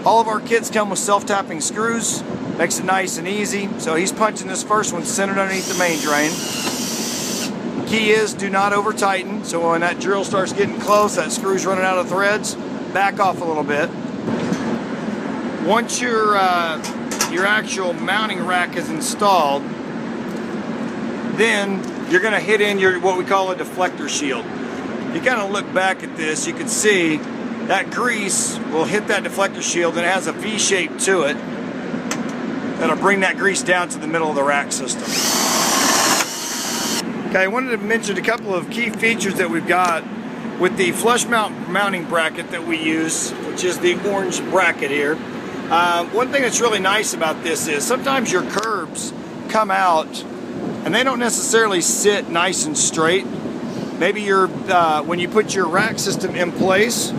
All of our kits come with self-tapping screws, makes it nice and easy. So he's punching this first one centered underneath the main drain. Key is do not over tighten, so when that drill starts getting close, that screw's running out of threads, back off a little bit. Once your actual mounting rack is installed, then you're going to hit in your what we call a deflector shield. You kind of look back at this, you can see that grease will hit that deflector shield and it has a V shape to it that'll bring that grease down to the middle of the rack system. Okay, I wanted to mention a couple of key features that we've got with the flush mount mounting bracket that we use, which is the orange bracket here. One thing that's really nice about this is sometimes your curbs come out and they don't necessarily sit nice and straight. Maybe when you put your rack system in place,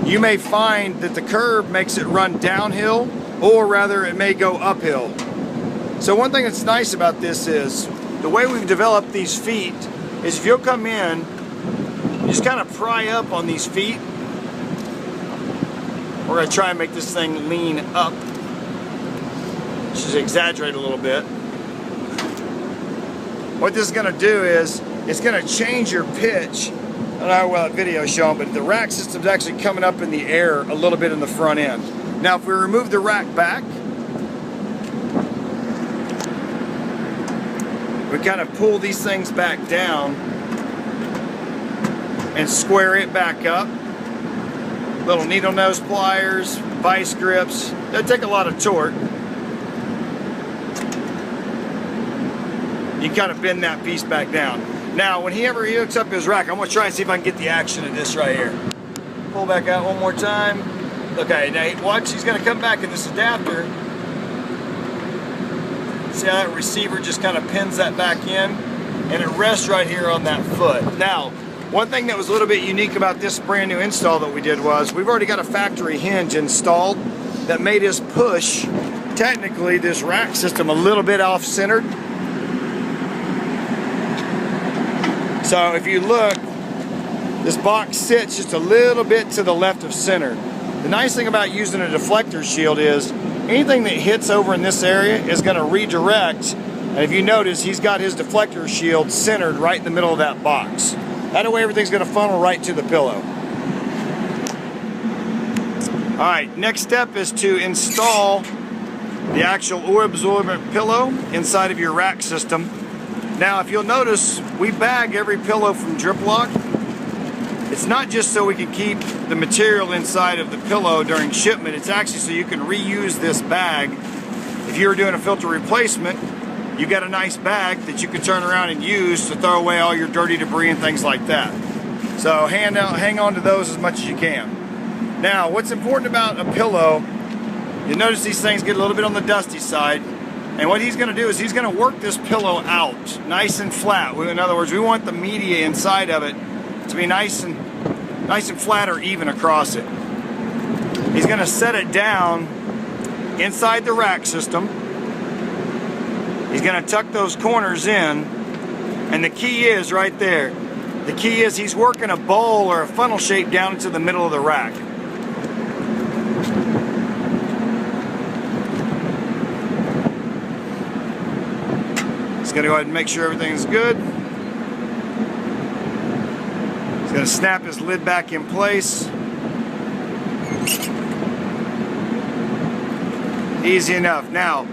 you may find that the curb makes it run downhill, or rather it may go uphill. So one thing that's nice about this is the way we've developed these feet is if you'll come in, you just kind of pry up on these feet. We're going to try and make this thing lean up. Just exaggerate a little bit. What this is going to do is it's going to change your pitch. I don't know how well that video is showing, but the rack system's actually coming up in the air a little bit in the front end. Now if we remove the rack back, we kind of pull these things back down and square it back up. Little needle nose pliers, vice grips. They take a lot of torque. You kind of bend that piece back down. Now, whenever he hooks up his rack, I'm going to try and see if I can get the action of this right here. Pull back out one more time. Okay, now watch, he's going to come back in this adapter. See how that receiver just kind of pins that back in? And it rests right here on that foot. Now, one thing that was a little bit unique about this brand new install that we did was we've already got a factory hinge installed that made us push, technically, this rack system a little bit off-centered. So if you look, this box sits just a little bit to the left of center. The nice thing about using a deflector shield is anything that hits over in this area is going to redirect. And if you notice, he's got his deflector shield centered right in the middle of that box. That way everything's going to funnel right to the pillow. Alright, next step is to install the actual oil absorbent pillow inside of your rack system. Now if you'll notice, we bag every pillow from drip lock. It's not just so we can keep the material inside of the pillow during shipment, it's actually so you can reuse this bag. If you were doing a filter replacement, you got a nice bag that you can turn around and use to throw away all your dirty debris and things like that. So hang on to those as much as you can. Now, what's important about a pillow, you notice these things get a little bit on the dusty side, and what he's going to do is he's going to work this pillow out nice and flat. In other words, we want the media inside of it to be nice and flat or even across it. He's going to set it down inside the rack system. He's going to tuck those corners in, and the key is right there. The key is he's working a bowl or a funnel shape down into the middle of the rack. He's going to go ahead and make sure everything's good. He's going to snap his lid back in place. Easy enough. Now,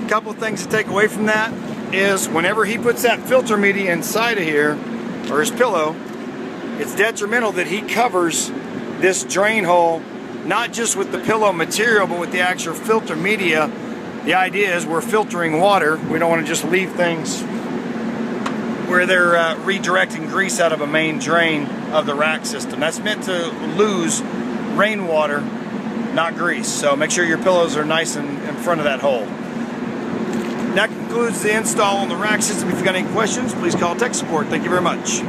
a couple of things to take away from that is whenever he puts that filter media inside of here, or his pillow, it's detrimental that he covers this drain hole, not just with the pillow material, but with the actual filter media. The idea is we're filtering water. We don't want to just leave things where they're redirecting grease out of a main drain of the rack system. That's meant to lose rainwater, not grease. So make sure your pillows are nice and in front of that hole. That concludes the install on the rack system. If you've got any questions, please call tech support. Thank you very much.